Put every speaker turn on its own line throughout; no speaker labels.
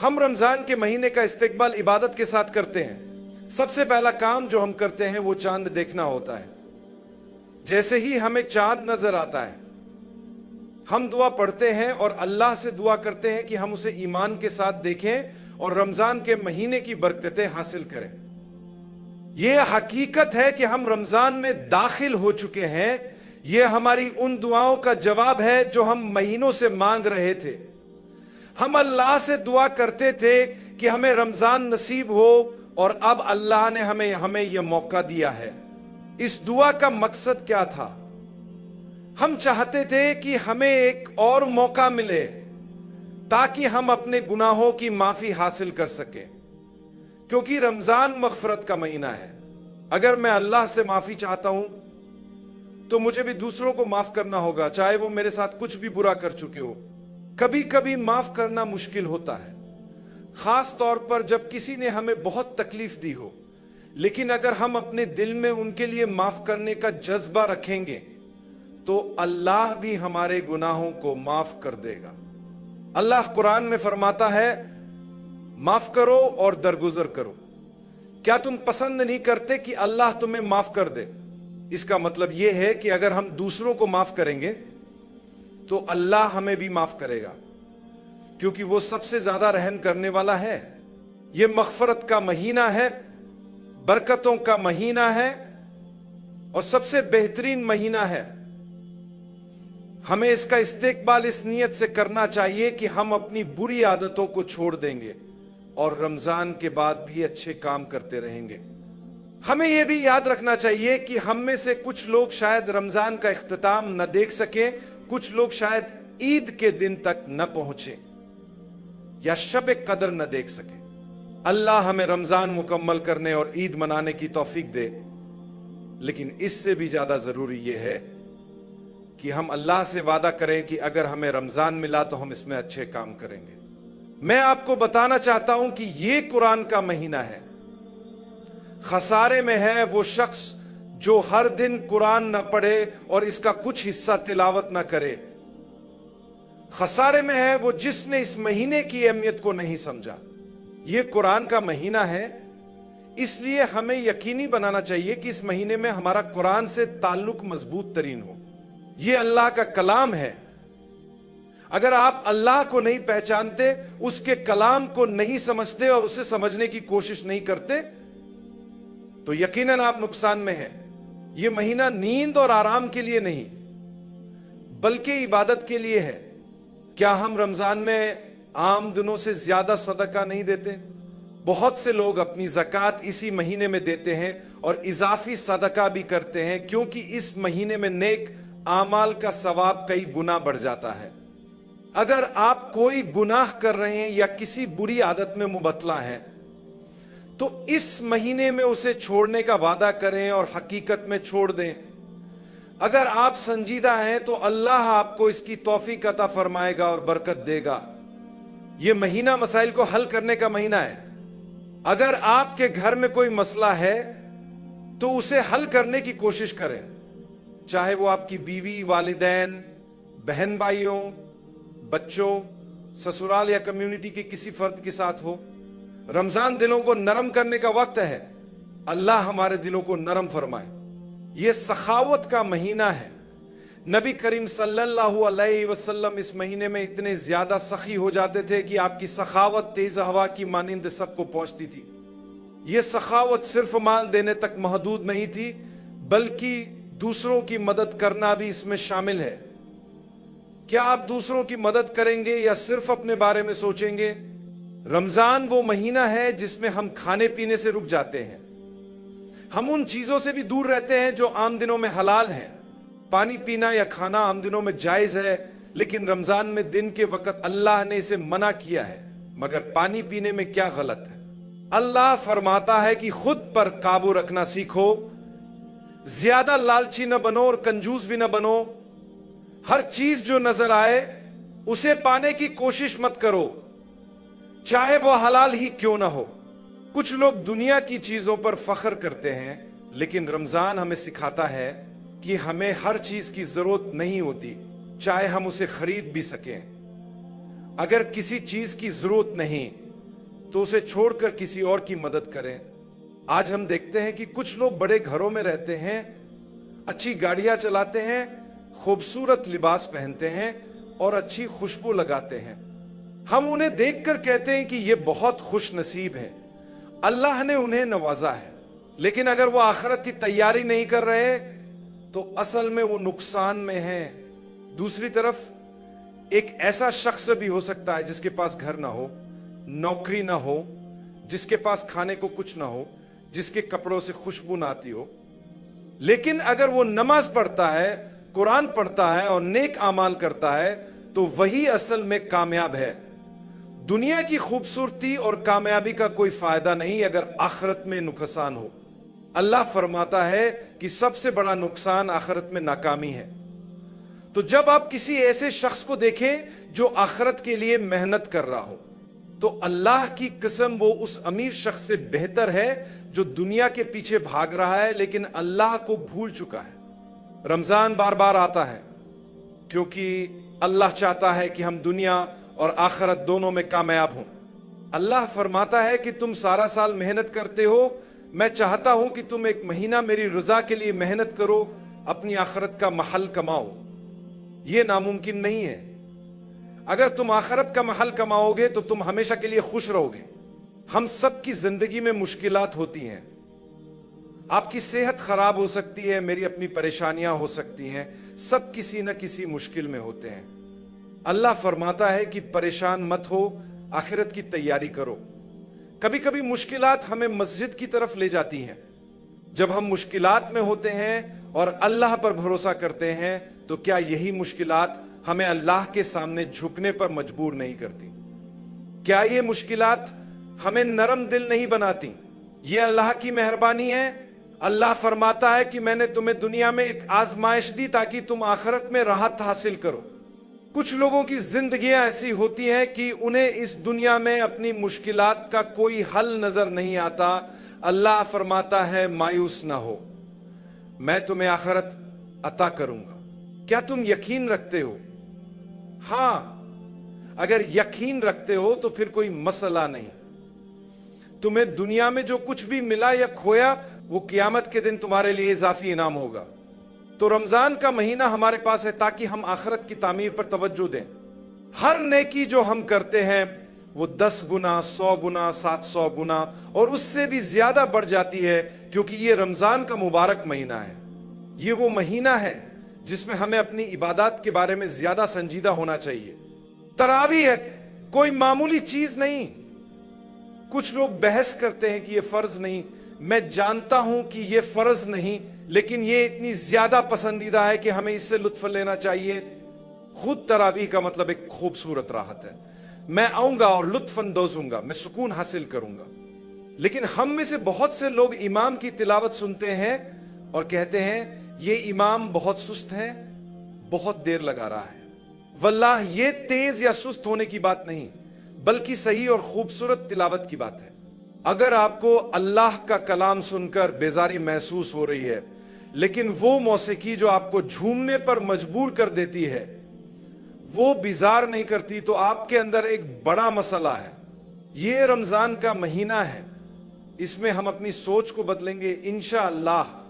हम रमजान के महीने का इस्तेकबाल इबादत के साथ करते हैं। सबसे पहला काम जो हम करते हैं वो चांद देखना होता है। जैसे ही हमें चांद नजर आता है हम दुआ पढ़ते हैं और अल्लाह से दुआ करते हैं कि हम उसे ईमान के साथ देखें और रमजान के महीने की बरकतें हासिल करें। यह हकीकत है कि हम रमजान में दाखिल हो चुके हैं। यह हमारी उन दुआओं का जवाब है जो हम महीनों से मांग रहे थे। हम अल्लाह से दुआ करते थे कि हमें रमजान नसीब हो और अब अल्लाह ने हमें यह मौका दिया है। इस दुआ का मकसद क्या था? हम चाहते थे कि हमें एक और मौका मिले ताकि हम अपने गुनाहों की माफी हासिल कर सकें, क्योंकि रमजान मगफरत का महीना है। अगर मैं अल्लाह से माफी चाहता हूं तो मुझे भी दूसरों को माफ करना होगा, चाहे वो मेरे साथ कुछ भी बुरा कर चुके हो। कभी कभी माफ करना मुश्किल होता है, खास तौर पर जब किसी ने हमें बहुत तकलीफ दी हो। लेकिन अगर हम अपने दिल में उनके लिए माफ करने का जज्बा रखेंगे तो अल्लाह भी हमारे गुनाहों को माफ कर देगा। अल्लाह कुरान में फरमाता है, माफ करो और दरगुजर करो। क्या तुम पसंद नहीं करते कि अल्लाह तुम्हें माफ कर दे? इसका मतलब यह है कि अगर हम दूसरों को माफ करेंगे तो अल्लाह हमें भी माफ करेगा, क्योंकि वो सबसे ज्यादा रहम करने वाला है। यह मगफरत का महीना है, बरकतों का महीना है और सबसे बेहतरीन महीना है। हमें इसका इस्तेकबाल इस नीयत से करना चाहिए कि हम अपनी बुरी आदतों को छोड़ देंगे और रमजान के बाद भी अच्छे काम करते रहेंगे। हमें यह भी याद रखना चाहिए कि हम में से कुछ लोग शायद रमजान का इख्तिताम न देख सके, कुछ लोग शायद ईद के दिन तक न पहुंचे या शब कदर न देख सके। अल्लाह हमें रमजान मुकम्मल करने और ईद मनाने की तौफीक दे। लेकिन इससे भी ज्यादा जरूरी यह है कि हम अल्लाह से वादा करें कि अगर हमें रमजान मिला तो हम इसमें अच्छे काम करेंगे। मैं आपको बताना चाहता हूं कि यह कुरान का महीना है। खसारे में है वो शख्स जो हर दिन कुरान न पढ़े और इसका कुछ हिस्सा तिलावत न करे। खसारे में है वो जिसने इस महीने की अहमियत को नहीं समझा। यह कुरान का महीना है, इसलिए हमें यकीनी बनाना चाहिए कि इस महीने में हमारा कुरान से ताल्लुक मजबूत तरीन हो। यह अल्लाह का कलाम है। अगर आप अल्लाह को नहीं पहचानते, उसके कलाम को नहीं समझते और उसे समझने की कोशिश नहीं करते, तो यकीनन आप नुकसान में हैं। यह महीना नींद और आराम के लिए नहीं बल्कि इबादत के लिए है। क्या हम रमजान में आम दिनों से ज्यादा सदका नहीं देते? बहुत से लोग अपनी ज़कात इसी महीने में देते हैं और इजाफी सदका भी करते हैं, क्योंकि इस महीने में नेक आमाल का सवाब कई गुना बढ़ जाता है। अगर आप कोई गुनाह कर रहे हैं या किसी बुरी आदत में मुबतला हैं तो इस महीने में उसे छोड़ने का वादा करें और हकीकत में छोड़ दें। अगर आप संजीदा हैं तो अल्लाह आपको इसकी तौफीक अता फरमाएगा और बरकत देगा। यह महीना मसाइल को हल करने का महीना है। अगर आपके घर में कोई मसला है तो उसे हल करने की कोशिश करें, चाहे वो आपकी बीवी, वालिदैन, बहन भाइयों, बच्चों, ससुराल या कम्युनिटी के किसी फर्द के साथ हो। रमजान दिलों को नरम करने का वक्त है। अल्लाह हमारे दिलों को नरम फरमाए। यह सखावत का महीना है। नबी करीम सल्लल्लाहु अलैहि वसल्लम इस महीने में इतने ज्यादा सखी हो जाते थे कि आपकी सखावत तेज हवा की मानिंद सबको पहुंचती थी। यह सखावत सिर्फ माल देने तक महदूद नहीं थी, बल्कि दूसरों की मदद करना भी इसमें शामिल है। क्या आप दूसरों की मदद करेंगे या सिर्फ अपने बारे में सोचेंगे? रमजान वो महीना है जिसमें हम खाने पीने से रुक जाते हैं। हम उन चीजों से भी दूर रहते हैं जो आम दिनों में हलाल हैं। पानी पीना या खाना आम दिनों में जायज है, लेकिन रमजान में दिन के वक्त अल्लाह ने इसे मना किया है। मगर पानी पीने में क्या गलत है? अल्लाह फरमाता है कि खुद पर काबू रखना सीखो, ज्यादा लालची न बनो और कंजूस भी न बनो। हर चीज जो नजर आए उसे पाने की कोशिश मत करो, चाहे वो हलाल ही क्यों ना हो। कुछ लोग दुनिया की चीजों पर फख्र करते हैं, लेकिन रमजान हमें सिखाता है कि हमें हर चीज की जरूरत नहीं होती, चाहे हम उसे खरीद भी सकें। अगर किसी चीज की जरूरत नहीं तो उसे छोड़कर किसी और की मदद करें। आज हम देखते हैं कि कुछ लोग बड़े घरों में रहते हैं, अच्छी गाड़ियां चलाते हैं, खूबसूरत लिबास पहनते हैं और अच्छी खुशबू लगाते हैं। हम उन्हें देखकर कहते हैं कि ये बहुत खुश नसीब है, अल्लाह ने उन्हें नवाजा है। लेकिन अगर वो आखिरत की तैयारी नहीं कर रहे तो असल में वो नुकसान में है। दूसरी तरफ एक ऐसा शख्स भी हो सकता है जिसके पास घर ना हो, नौकरी ना हो, जिसके पास खाने को कुछ ना हो, जिसके कपड़ों से खुशबू ना आती हो, लेकिन अगर वो नमाज पढ़ता है, कुरान पढ़ता है और नेक अमाल करता है तो वही असल में कामयाब है। दुनिया की खूबसूरती और कामयाबी का कोई फायदा नहीं अगर आखिरत में नुकसान हो। अल्लाह फरमाता है कि सबसे बड़ा नुकसान आखिरत में नाकामी है। तो जब आप किसी ऐसे शख्स को देखें जो आखिरत के लिए मेहनत कर रहा हो तो अल्लाह की कसम वो उस अमीर शख्स से बेहतर है जो दुनिया के पीछे भाग रहा है लेकिन अल्लाह को भूल चुका है। रमजान बार बार आता है क्योंकि अल्लाह चाहता है कि हम दुनिया और आखिरत दोनों में कामयाब हों। अल्लाह फरमाता है कि तुम सारा साल मेहनत करते हो, मैं चाहता हूं कि तुम एक महीना मेरी रजा के लिए मेहनत करो, अपनी आखिरत का महल कमाओ। यह नामुमकिन नहीं है। अगर तुम आखिरत का महल कमाओगे तो तुम हमेशा के लिए खुश रहोगे। हम सब की जिंदगी में मुश्किलात होती हैं। आपकी सेहत खराब हो सकती है, मेरी अपनी परेशानियां हो सकती हैं, सब किसी न किसी मुश्किल में होते हैं। अल्लाह फरमाता है कि परेशान मत हो, आखिरत की तैयारी करो। कभी कभी मुश्किलात हमें मस्जिद की तरफ ले जाती हैं। जब हम मुश्किलात में होते हैं और अल्लाह पर भरोसा करते हैं तो क्या यही मुश्किलात हमें अल्लाह के सामने झुकने पर मजबूर नहीं करती? क्या ये मुश्किलात हमें नरम दिल नहीं बनाती? ये अल्लाह की मेहरबानी है। अल्लाह फरमाता है कि मैंने तुम्हें दुनिया में एक आजमाइश दी ताकि तुम आखिरत में राहत हासिल करो। कुछ लोगों की जिंदगियां ऐसी होती हैं कि उन्हें इस दुनिया में अपनी मुश्किलात का कोई हल नजर नहीं आता। अल्लाह फरमाता है मायूस ना हो, मैं तुम्हें आखिरत अता करूंगा। क्या तुम यकीन रखते हो? हां, अगर यकीन रखते हो तो फिर कोई मसला नहीं। तुम्हें दुनिया में जो कुछ भी मिला या खोया वो कियामत के दिन तुम्हारे लिए इजाफी इनाम होगा। तो रमजान का महीना हमारे पास है ताकि हम आखिरत की तामीर पर तवज्जो दें। हर नेकी जो हम करते हैं वो 10 गुना, 100 गुना, 700 गुना और उससे भी ज्यादा बढ़ जाती है, क्योंकि ये रमजान का मुबारक महीना है। ये वो महीना है जिसमें हमें अपनी इबादत के बारे में ज्यादा संजीदा होना चाहिए। तरावी है, कोई मामूली चीज नहीं। कुछ लोग बहस करते हैं कि ये फर्ज नहीं। मैं जानता हूं कि ये फर्ज नहीं, लेकिन ये इतनी ज्यादा पसंदीदा है कि हमें इससे लुत्फ लेना चाहिए। खुद तरावीह का मतलब एक खूबसूरत राहत है। मैं आऊंगा और लुत्फ अंदोज हूंगा, मैं सुकून हासिल करूंगा। लेकिन हम में से बहुत से लोग इमाम की तिलावत सुनते हैं और कहते हैं ये इमाम बहुत सुस्त है, बहुत देर लगा रहा है। वल्लाह ये तेज या सुस्त होने की बात नहीं, बल्कि सही और खूबसूरत तिलावत की बात है। अगर आपको अल्लाह का कलाम सुनकर बेजारी महसूस हो रही है, लेकिन वो मौसीकी जो आपको झूमने पर मजबूर कर देती है वो बेजार नहीं करती, तो आपके अंदर एक बड़ा मसला है। ये रमजान का महीना है, इसमें हम अपनी सोच को बदलेंगे इंशाअल्लाह।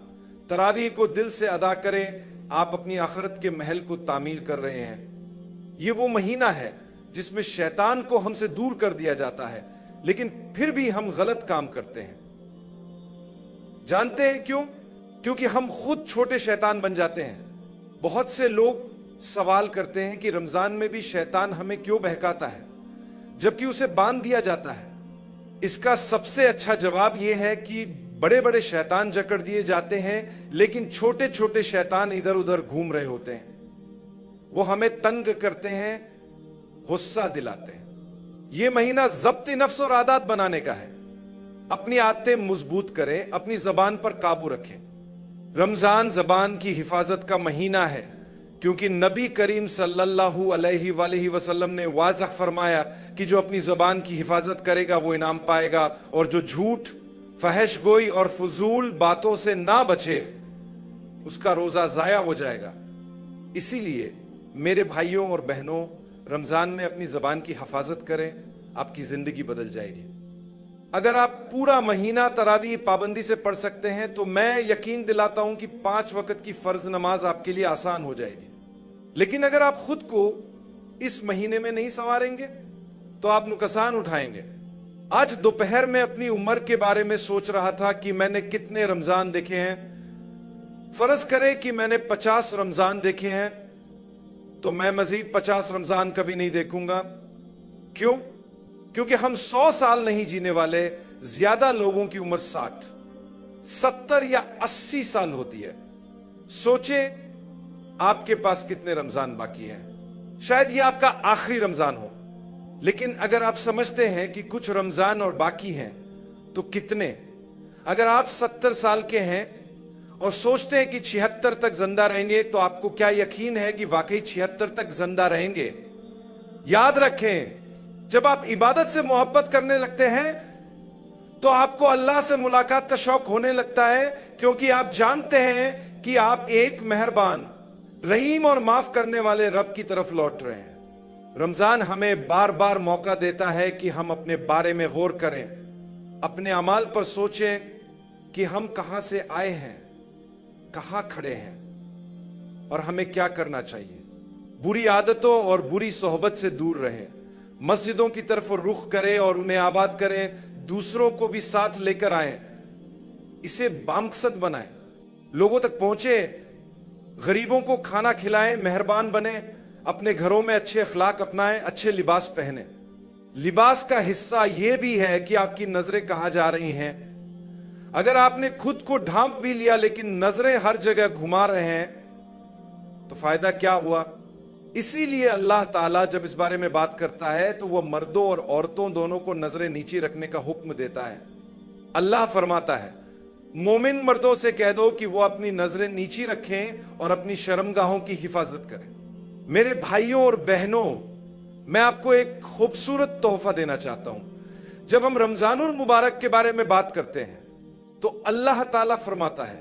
तरावीह को दिल से अदा करें, आप अपनी आखिरत के महल को तामीर कर रहे हैं। ये वो महीना है जिसमें शैतान को हमसे दूर कर दिया जाता है, लेकिन फिर भी हम गलत काम करते हैं। जानते हैं क्यों? क्योंकि हम खुद छोटे शैतान बन जाते हैं। बहुत से लोग सवाल करते हैं कि रमजान में भी शैतान हमें क्यों बहकाता है जबकि उसे बांध दिया जाता है। इसका सबसे अच्छा जवाब यह है कि बड़े बड़े शैतान जकड़ दिए जाते हैं, लेकिन छोटे छोटे शैतान इधर उधर घूम रहे होते हैं। वो हमें तंग करते हैं, गुस्सा दिलाते हैं। यह महीना ज़ब्त नफ्स और आदत बनाने का है। अपनी आदतें मजबूत करें, अपनी जबान पर काबू रखें। रमजान जबान की हिफाजत का महीना है, क्योंकि नबी करीम सल्लल्लाहु अलैहि वसल्लम ने वाज़ह फरमाया कि जो अपनी जबान की हिफाजत करेगा वो इनाम पाएगा, और जो झूठ, फहश गोई और फजूल बातों से ना बचे उसका रोजा जाया हो जाएगा। इसीलिए मेरे भाइयों और बहनों, रमजान में अपनी जबान की हिफाजत करें, आपकी जिंदगी बदल जाएगी। اگر آپ پورا مہینہ تراویح پابندی سے پڑھ سکتے ہیں تو میں یقین دلاتا ہوں کہ 5 وقت کی فرض نماز آپ کے لیے آسان ہو جائے گی. لیکن اگر آپ خود کو اس مہینے میں نہیں سنواریں گے تو آپ نقصان اٹھائیں گے. آج دوپہر میں اپنی عمر کے بارے میں سوچ رہا تھا کہ میں نے کتنے رمضان دیکھے ہیں. فرض کرے کہ میں نے 50 رمضان دیکھے ہیں تو میں مزید 50 رمضان کبھی نہیں دیکھوں گا. کیوں؟ کیونکہ ہم 100 سال نہیں جینے والے. زیادہ لوگوں کی عمر 60 70 یا 80 سال ہوتی ہے. سوچے آپ کے پاس کتنے رمضان باقی ہیں. شاید یہ آپ کا آخری رمضان ہو. لیکن اگر آپ سمجھتے ہیں کہ کچھ رمضان اور باقی ہیں تو کتنے؟ اگر آپ 70 سال کے ہیں اور سوچتے ہیں کہ 76 تک زندہ رہیں گے تو آپ کو کیا یقین ہے کہ واقعی 76 تک زندہ رہیں گے؟ یاد رکھیں، جب آپ عبادت سے محبت کرنے لگتے ہیں تو آپ کو اللہ سے ملاقات کا شوق ہونے لگتا ہے، کیونکہ آپ جانتے ہیں کہ آپ ایک مہربان، رحیم اور معاف کرنے والے رب کی طرف لوٹ رہے ہیں. رمضان ہمیں بار بار موقع دیتا ہے کہ ہم اپنے بارے میں غور کریں، اپنے اعمال پر سوچیں کہ ہم کہاں سے آئے ہیں، کہاں کھڑے ہیں اور ہمیں کیا کرنا چاہیے. بری عادتوں اور بری صحبت سے دور رہیں. مسجدوں کی طرف رخ کریں اور انہیں آباد کریں. دوسروں کو بھی ساتھ لے کر آئیں. اسے بامقصد بنائیں. لوگوں تک پہنچے، غریبوں کو کھانا کھلائیں، مہربان بنیں. اپنے گھروں میں اچھے اخلاق اپنائیں، اچھے لباس پہنیں. لباس کا حصہ یہ بھی ہے کہ آپ کی نظریں کہاں جا رہی ہیں. اگر آپ نے خود کو ڈھانپ بھی لیا لیکن نظریں ہر جگہ گھما رہے ہیں تو فائدہ کیا ہوا؟ اسی لیے اللہ تعالیٰ جب اس بارے میں بات کرتا ہے تو وہ مردوں اور عورتوں دونوں کو نظریں نیچی رکھنے کا حکم دیتا ہے. اللہ فرماتا ہے مومن مردوں سے کہہ دو کہ وہ اپنی نظریں نیچی رکھیں اور اپنی شرمگاہوں کی حفاظت کریں. میرے بھائیوں اور بہنوں، میں آپ کو ایک خوبصورت تحفہ دینا چاہتا ہوں. جب ہم رمضان المبارک کے بارے میں بات کرتے ہیں تو اللہ تعالیٰ فرماتا ہے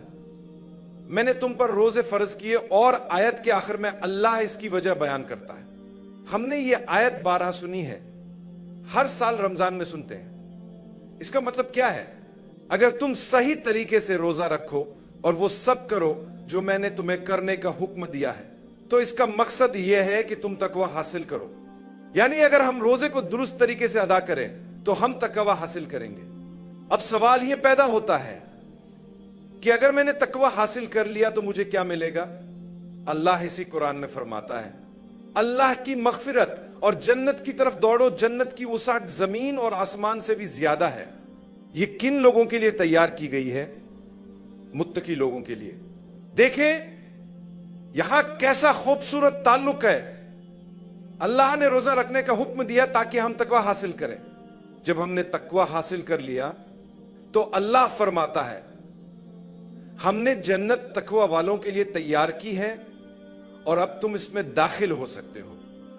میں نے تم پر روزے فرض کیے، اور آیت کے آخر میں اللہ اس کی وجہ بیان کرتا ہے. ہم نے یہ آیت بارہا سنی ہے، ہر سال رمضان میں سنتے ہیں. اس کا مطلب کیا ہے؟ اگر تم صحیح طریقے سے روزہ رکھو اور وہ سب کرو جو میں نے تمہیں کرنے کا حکم دیا ہے تو اس کا مقصد یہ ہے کہ تم تقوی حاصل کرو. یعنی اگر ہم روزے کو درست طریقے سے ادا کریں تو ہم تقوی حاصل کریں گے. اب سوال یہ پیدا ہوتا ہے کہ اگر میں نے تقوی حاصل کر لیا تو مجھے کیا ملے گا؟ اللہ اسی قرآن میں فرماتا ہے اللہ کی مغفرت اور جنت کی طرف دوڑو. جنت کی وسعت زمین اور آسمان سے بھی زیادہ ہے. یہ کن لوگوں کے لیے تیار کی گئی ہے؟ متقی لوگوں کے لیے. دیکھیں یہاں کیسا خوبصورت تعلق ہے. اللہ نے روزہ رکھنے کا حکم دیا تاکہ ہم تقوی حاصل کریں. جب ہم نے تقوی حاصل کر لیا تو اللہ فرماتا ہے ہم نے جنت تقوی والوں کے لیے تیار کی ہے اور اب تم اس میں داخل ہو سکتے ہو.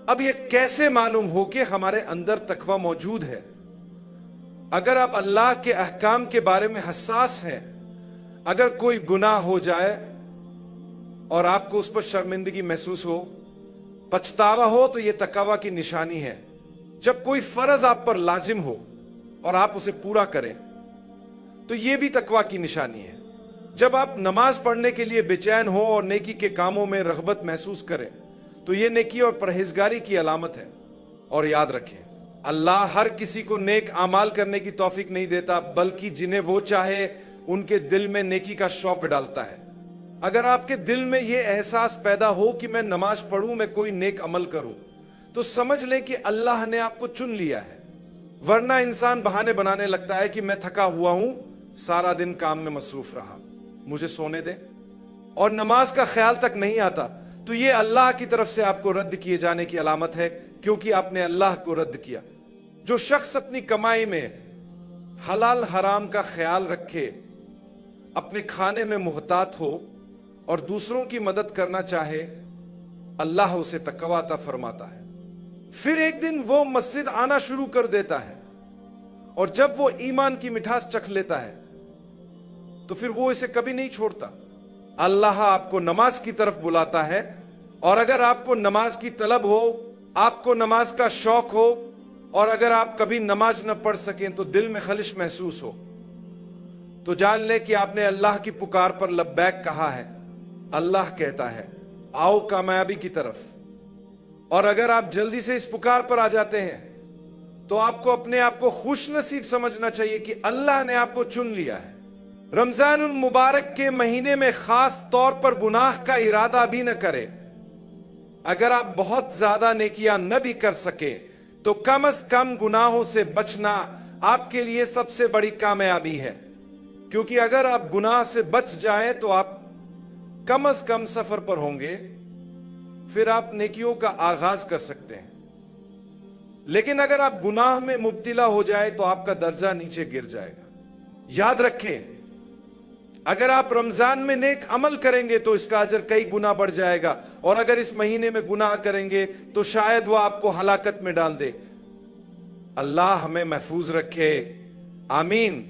اب یہ کیسے معلوم ہو کہ ہمارے اندر تقوی موجود ہے؟ اگر آپ اللہ کے احکام کے بارے میں حساس ہیں، اگر کوئی گناہ ہو جائے اور آپ کو اس پر شرمندگی محسوس ہو، پچھتاوا ہو، تو یہ تقوی کی نشانی ہے. جب کوئی فرض آپ پر لازم ہو اور آپ اسے پورا کریں تو یہ بھی تقوی کی نشانی ہے. جب آپ نماز پڑھنے کے لیے بے چین ہو اور نیکی کے کاموں میں رغبت محسوس کریں تو یہ نیکی اور پرہیزگاری کی علامت ہے. اور یاد رکھیں اللہ ہر کسی کو نیک اعمال کرنے کی توفیق نہیں دیتا، بلکہ جنہیں وہ چاہے ان کے دل میں نیکی کا شوق ڈالتا ہے. اگر آپ کے دل میں یہ احساس پیدا ہو کہ میں نماز پڑھوں، میں کوئی نیک عمل کروں، تو سمجھ لیں کہ اللہ نے آپ کو چن لیا ہے. ورنہ انسان بہانے بنانے لگتا ہے کہ میں تھکا ہوا ہوں، سارا دن کام میں مصروف رہا، مجھے سونے دیں، اور نماز کا خیال تک نہیں آتا، تو یہ اللہ کی طرف سے آپ کو رد کیے جانے کی علامت ہے، کیونکہ آپ نے اللہ کو رد کیا. جو شخص اپنی کمائی میں حلال حرام کا خیال رکھے، اپنے کھانے میں محتاط ہو اور دوسروں کی مدد کرنا چاہے، اللہ اسے تقوی عطا فرماتا ہے. پھر ایک دن وہ مسجد آنا شروع کر دیتا ہے، اور جب وہ ایمان کی مٹھاس چکھ لیتا ہے تو پھر وہ اسے کبھی نہیں چھوڑتا. اللہ آپ کو نماز کی طرف بلاتا ہے، اور اگر آپ کو نماز کی طلب ہو، آپ کو نماز کا شوق ہو اور اگر آپ کبھی نماز نہ پڑھ سکیں تو دل میں خلش محسوس ہو تو جان لے کہ آپ نے اللہ کی پکار پر لبیک کہا ہے. اللہ کہتا ہے آؤ کامیابی کی طرف. اور اگر آپ جلدی سے اس پکار پر آ جاتے ہیں تو آپ کو اپنے آپ کو خوش نصیب سمجھنا چاہیے کہ اللہ نے آپ کو چن لیا ہے. رمضان المبارک کے مہینے میں خاص طور پر گناہ کا ارادہ بھی نہ کرے. اگر آپ بہت زیادہ نیکیاں نہ بھی کر سکے تو کم از کم گناہوں سے بچنا آپ کے لیے سب سے بڑی کامیابی ہے. کیونکہ اگر آپ گناہ سے بچ جائیں تو آپ کم از کم سفر پر ہوں گے, پھر آپ نیکیوں کا آغاز کر سکتے ہیں. لیکن اگر آپ گناہ میں مبتلا ہو جائے تو آپ کا درجہ نیچے گر جائے گا. یاد رکھیں, اگر آپ رمضان میں نیک عمل کریں گے تو اس کا اجر کئی گنا بڑھ جائے گا, اور اگر اس مہینے میں گناہ کریں گے تو شاید وہ آپ کو ہلاکت میں ڈال دے. اللہ ہمیں محفوظ رکھے. آمین.